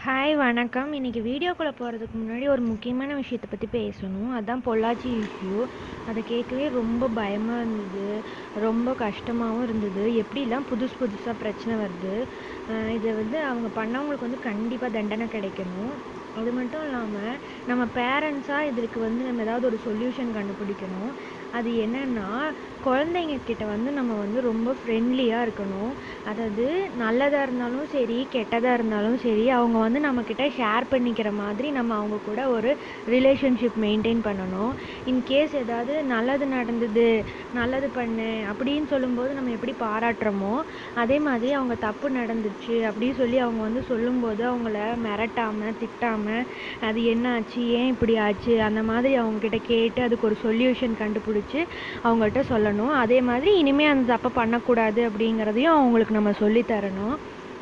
Hi வணக்கம். இன்றைக்கி வீடியோக்குள்ளே போகிறதுக்கு முன்னாடி ஒரு முக்கியமான விஷயத்தை பற்றி பேசணும். அதுதான் பொள்ளாச்சி இஷ்யூ. அதை கேட்கவே ரொம்ப பயமாக இருந்தது, ரொம்ப கஷ்டமாகவும் இருந்தது. எப்படிலாம் புதுசாக பிரச்சனை வருது. இதை அவங்க பண்ணவங்களுக்கு கண்டிப்பாக தண்டனை கிடைக்கணும். அது மட்டும் இல்லாமல் நம்ம பேரண்ட்ஸாக இதற்கு நம்ம ஏதாவது ஒரு சொல்யூஷன் கண்டுபிடிக்கணும். அது என்னென்னா, குழந்தைங்க கிட்ட நம்ம ரொம்ப ஃப்ரெண்ட்லியாக இருக்கணும். அதாவது நல்லதாக இருந்தாலும் சரி, கெட்டதாக இருந்தாலும் சரி, அவங்க நம்மக்கிட்ட ஷேர் பண்ணிக்கிற மாதிரி நம்ம அவங்க கூட ஒரு ரிலேஷன்ஷிப் மெயின்டைன் பண்ணணும். இன்கேஸ் ஏதாவது நல்லது நடந்தது, நல்லது பண்ணு அப்படின்னு சொல்லும்போது நம்ம எப்படி பாராட்டுறோமோ, அதே மாதிரி அவங்க தப்பு நடந்துச்சு அப்படின்னு சொல்லி அவங்க சொல்லும்போது அவங்கள மிரட்டாமல், திட்டாமல், அது என்ன ஆச்சு, ஏன் இப்படி ஆச்சு, அந்த மாதிரி அவங்கக்கிட்ட கேட்டு அதுக்கு ஒரு சொல்யூஷன் கண்டுபிடிச்சி அவங்கள்ட்ட சொல்லணும். அதே மாதிரி இனிமேல் அந்த தப்பை பண்ணக்கூடாது அப்படிங்கிறதையும் அவங்களுக்கு நம்ம சொல்லித்தரணும்.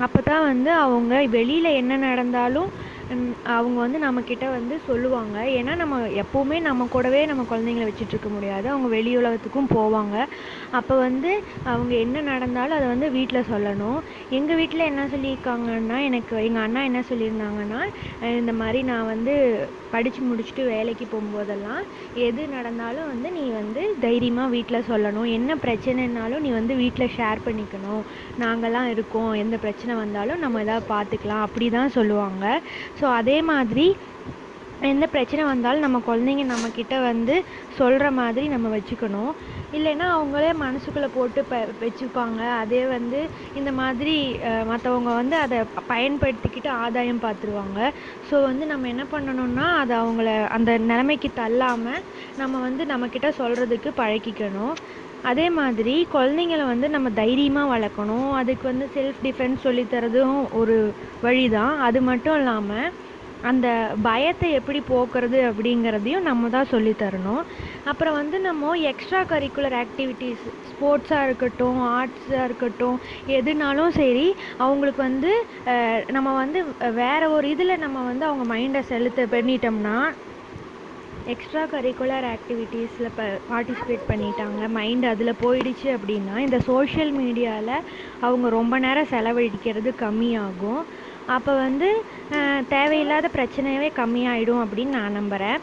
அப்போ தான் அவங்க வெளியில் என்ன நடந்தாலும் அவங்க நம்மக்கிட்ட சொல்லுவாங்க. ஏன்னா நம்ம எப்போவுமே நம்ம கூடவே நம்ம குழந்தைங்கள வச்சுட்ருக்க முடியாது. அவங்க வெளி உலகத்துக்கும் போவாங்க. அப்போ அவங்க என்ன நடந்தாலும் அதை வீட்டில் சொல்லணும். எங்கள் வீட்டில் என்ன சொல்லியிருக்காங்கன்னா, எங்கள் அண்ணா என்ன சொல்லியிருந்தாங்கன்னா, இந்த மாதிரி நான் படித்து முடிச்சுட்டு வேலைக்கு போகும்போதெல்லாம் எது நடந்தாலும் நீ தைரியமாக வீட்டில் சொல்லணும். என்ன பிரச்சனைனாலும் நீ வீட்டில் ஷேர் பண்ணிக்கணும். நாங்கள்லாம் இருக்கோம், எந்த பிரச்சனை வந்தாலும் நம்ம எதாவது பார்த்துக்கலாம் அப்படி தான் சொல்லுவாங்க. ஸோ அதே மாதிரி எந்த பிரச்சனை வந்தாலும் நம்ம குழந்தைங்க நம்மக்கிட்ட சொல்கிற மாதிரி நம்ம வச்சுக்கணும். இல்லைன்னா அவங்களே மனசுக்குள்ளே போட்டு வச்சுப்பாங்க. அதே இந்த மாதிரி மற்றவங்க அதை பயன்படுத்திக்கிட்டு ஆதாயம் பார்த்துருவாங்க. ஸோ நம்ம என்ன பண்ணணும்னா, அதை அவங்கள அந்த நிலைமைக்கு தள்ளாமல் நம்ம நம்மக்கிட்ட சொல்கிறதுக்கு பழக்கிக்கணும். அதே மாதிரி குழந்தைங்கள நம்ம தைரியமாக வளர்க்கணும். அதுக்கு செல்ஃப் டிஃபென்ஸ் சொல்லித்தரதும் ஒரு வழி தான். அது மட்டும் இல்லாமல் அந்த பயத்தை எப்படி போக்குறது அப்படிங்கிறதையும் நம்ம தான் சொல்லித்தரணும். அப்புறம் நம்ம எக்ஸ்ட்ரா கரிக்குலர் ஆக்டிவிட்டீஸ், ஸ்போர்ட்ஸாக இருக்கட்டும், ஆர்ட்ஸாக இருக்கட்டும், எதுனாலும் சரி அவங்களுக்கு நம்ம வேறு ஒரு இதில் நம்ம அவங்க மைண்டை செலுத்த பண்ணிட்டோம்னா, எக்ஸ்ட்ரா கரிக்குலர் ஆக்டிவிட்டீஸில் பார்ட்டிசிபேட் பண்ணிட்டாங்க, மைண்ட் அதில் போயிடுச்சு அப்படின்னா இந்த சோஷியல் மீடியாவில் அவங்க ரொம்ப நேரம் செலவழிக்கிறது கம்மியாகும். அப்போ தேவையில்லாத பிரச்சனையவே கம்மியாயிடும் அப்படின்னு நான் நம்புகிறேன்.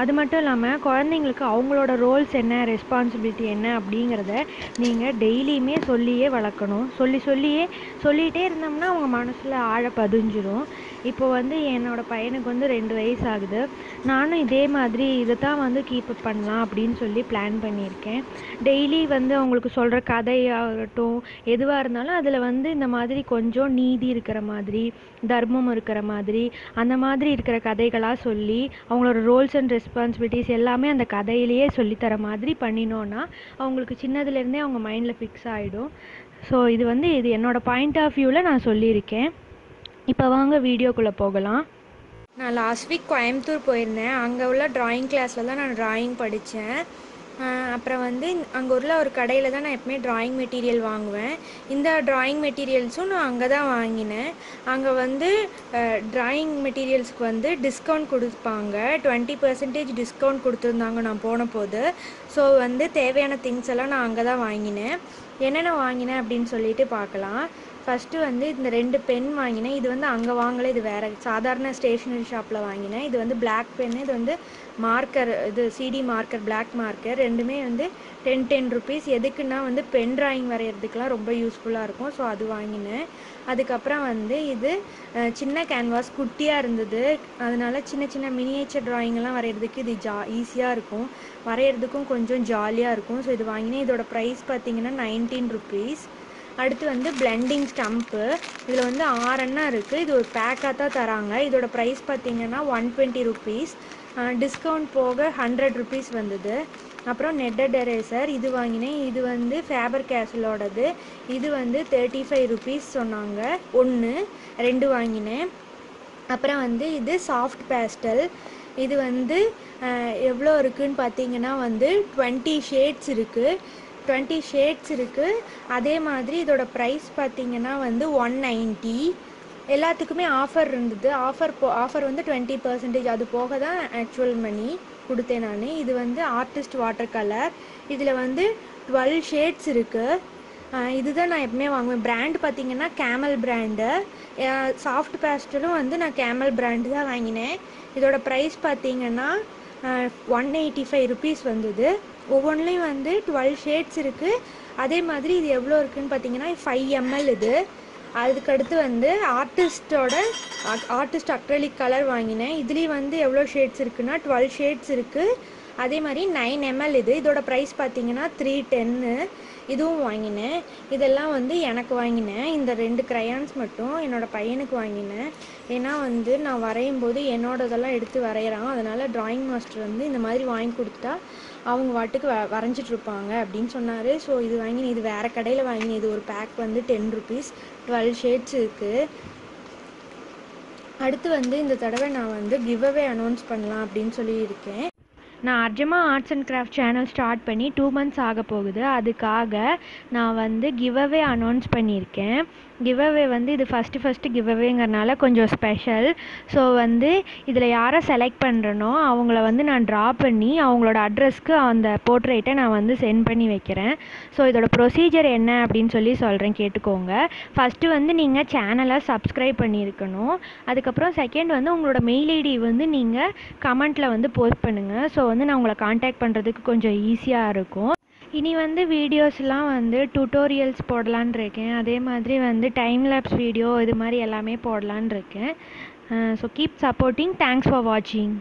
அது மட்டும் இல்லாமல் குழந்தைங்களுக்கு அவங்களோட ரோல்ஸ் என்ன, ரெஸ்பான்சிபிலிட்டி என்ன அப்படிங்கிறத நீங்கள் டெய்லியுமே சொல்லியே வளர்க்கணும். சொல்லிகிட்டே இருந்தோம்னா அவங்க மனசில் ஆழ பதிஞ்சிரும். இப்போ என்னோடய பையனுக்கு 2 வயசு ஆகுது. நானும் இதே மாதிரி இதை தான் கீப்பப் பண்ணலாம் அப்படின்னு சொல்லி பிளான் பண்ணியிருக்கேன். டெய்லி அவங்களுக்கு சொல்கிற கதையாகட்டும், எதுவாக இருந்தாலும் அதில் இந்த மாதிரி கொஞ்சம் நீதி இருக்கிற மாதிரி, தர்மம் இருக்கிற மாதிரி, அந்த மாதிரி இருக்கிற கதைகளாக சொல்லி அவங்களோட ரோல்ஸ் அண்ட் ரெஸ்பான்சிபிலிட்டிஸ் எல்லாமே அந்த கதையிலேயே சொல்லித்தர மாதிரி பண்ணினோன்னா அவங்களுக்கு சின்னதுலேருந்தே அவங்க மைண்டில் ஃபிக்ஸ் ஆகிடும். ஸோ இது என்னோடய பாயிண்ட் ஆஃப் வியூவில் நான் சொல்லியிருக்கேன். இப்போ வாங்க வீடியோக்குள்ளே போகலாம். நான் லாஸ்ட் வீக் கோயம்புத்தூர் போயிருந்தேன். அங்கே உள்ள ட்ராயிங் கிளாஸில் தான் நான் ட்ராயிங் படித்தேன். அப்புறம் அங்கே உள்ள ஒரு கடையில் தான் நான் எப்பவுமே ட்ராயிங் மெட்டீரியல் வாங்குவேன். இந்த ட்ராயிங் மெட்டீரியல்ஸும் நான் அங்கே தான் வாங்கினேன். அங்கே ட்ராயிங் மெட்டீரியல்ஸ்க்கு டிஸ்கவுண்ட் கொடுப்பாங்க. 20% டிஸ்கவுண்ட் கொடுத்துருந்தாங்க நான் போன போது. ஸோ தேவையான திங்ஸ் எல்லாம் நான் அங்கே தான் வாங்கினேன். என்னென்ன வாங்கினேன் அப்படின்னு சொல்லிட்டு பார்க்கலாம். ஃபஸ்ட்டு இந்த 2 பென் வாங்கினேன். இது அங்கே வாங்கலை, இது வேறு சாதாரண ஸ்டேஷ்னரி ஷாப்பில் வாங்கினேன். இது பிளாக் பென்னு, இது மார்க்கர், இது சிடி மார்க்கர், பிளாக் மார்க்கர், ரெண்டுமே 10 ருபீஸ். எதுக்குன்னா பென் ட்ராயிங் வரைகிறதுக்கெலாம் ரொம்ப யூஸ்ஃபுல்லாக இருக்கும். ஸோ அது வாங்கினேன். அதுக்கப்புறம் இது சின்ன கேன்வாஸ் குட்டியாக இருந்தது. அதனால் சின்ன சின்ன மினியேச்சர் ட்ராயிங்கெல்லாம் வரைகிறதுக்கு இது ஈஸியாக இருக்கும், வரைகிறதுக்கும் கொஞ்சம் ஜாலியாக இருக்கும். ஸோ இது வாங்கினேன். இதோட ப்ரைஸ் பார்த்திங்கன்னா 19 ருபீஸ். அடுத்து பிளெண்டிங் ஸ்டம்ப்பு. இதில் 6 எண்ணம் இருக்குது. இது ஒரு பேக்காக தான் தராங்க. இதோட ப்ரைஸ் பார்த்திங்கன்னா 120 ருபீஸ். டிஸ்கவுண்ட் போக 100 ருபீஸ் வந்தது. அப்புறம் நெட்டட் எரேசர் இது வாங்கினேன். இது ஃபேபர் கேசலோடது. இது 35 ருபீஸ் சொன்னாங்க. 2 வாங்கினேன். அப்புறம் இது சாஃப்ட் பேஸ்டல். இது எவ்வளோ இருக்குதுன்னு பார்த்தீங்கன்னா 20 ஷேட்ஸ் இருக்குது. 20 ஷேட்ஸ் இருக்குது. அதே மாதிரி இதோட ப்ரைஸ் பார்த்திங்கன்னா 190. எல்லாத்துக்குமே ஆஃபர் இருந்தது. ஆஃபர் 20%. அது போக தான் ஆக்சுவல் மணி கொடுத்தேன் நான். இது ஆர்டிஸ்ட் வாட்டர் கலர். இதில் 12 ஷேட்ஸ் இருக்குது. இதுதான் நான் எப்பவுமே வாங்குவேன். பிராண்ட் பார்த்தீங்கன்னா கேமல் பிராண்டு. சாஃப்ட் பேஸ்டலும் வந்து நான் கேமல் பிராண்டு தான் வாங்கினேன். இதோட ப்ரைஸ் பார்த்தீங்கன்னா 185 ருபீஸ் வந்தது. ஒவ்வொன்றுலேயும் வந்து 12 ஷேட்ஸ் இருக்குது. அதே மாதிரி இது எவ்வளோ இருக்குதுன்னு பார்த்தீங்கன்னா 5 ml இது. அதுக்கடுத்து வந்து ஆர்டிஸ்ட் அக்ரலிக் கலர் வாங்கினேன். இதுலேயும் வந்து எவ்வளோ ஷேட்ஸ் இருக்குன்னா 12 ஷேட்ஸ் இருக்குது. அதே மாதிரி 9 ml இது. இதோட ப்ரைஸ் பார்த்தீங்கன்னா 310. இதுவும் வாங்கினேன். இதெல்லாம் வந்து எனக்கு வாங்கினேன். இந்த 2 க்ரையான்ஸ் மட்டும் என்னோடய பையனுக்கு வாங்கினேன். ஏன்னா வந்து நான் வரையும் போது என்னோடதெல்லாம் எடுத்து வரைகிறான். அதனால் ட்ராயிங் மாஸ்டர் வந்து இந்த மாதிரி வாங்கி கொடுத்துட்டா அவங்க வாட்டுக்கு வரைஞ்சிட்ருப்பாங்க அப்படின்னு சொன்னார். ஸோ இது வாங்கினேன். இது வேறு கடையில் வாங்கினேன். இது ஒரு பேக் வந்து 10 ருபீஸ். 12 ஷேட்ஸ் இருக்குது. அடுத்து வந்து இந்த தடவை நான் வந்து கிவ் அவே அனௌன்ஸ் பண்ணலாம் அப்படின்னு சொல்லியிருக்கேன். நான் Arjama arts and craft channel start பண்ணி 2 மந்த்ஸ் ஆக போகுது. அதுக்காக நான் வந்து கிவ் அவே அனௌன்ஸ் பண்ணியிருக்கேன். கிவ் அவே வந்து இது ஃபஸ்ட்டு கிவ் அவேங்கிறனால கொஞ்சம் ஸ்பெஷல். ஸோ வந்து இதில் யாரை செலக்ட் பண்ணுறனோ அவங்கள வந்து நான் ட்ரா பண்ணி அவங்களோட அட்ரஸ்க்கு அந்த போர்ட்ரேட்டை நான் வந்து சென்ட் பண்ணி வைக்கிறேன். ஸோ இதோட ப்ரொசீஜர் என்ன அப்படின்னு சொல்கிறேன், கேட்டுக்கோங்க. ஃபஸ்ட்டு வந்து நீங்கள் சேனலை சப்ஸ்கிரைப் பண்ணியிருக்கணும். அதுக்கப்புறம் செகண்ட் வந்து உங்களோட மெயில் ஐடி வந்து நீங்கள் கமெண்ட்டில் வந்து போஸ்ட் பண்ணுங்கள். ஸோ வந்து நான் உங்களை காண்டாக்ட் பண்ணுறதுக்கு கொஞ்சம் ஈஸியாக இருக்கும். இனி வந்து வீடியோஸ்லாம் வந்து டுட்டோரியல்ஸ் போடலான் இருக்கேன். அதே மாதிரி வந்து டைம் லேப்ஸ் வீடியோ இது மாதிரி எல்லாமே போடலான் இருக்கேன். So keep supporting. Thanks for வாட்சிங்.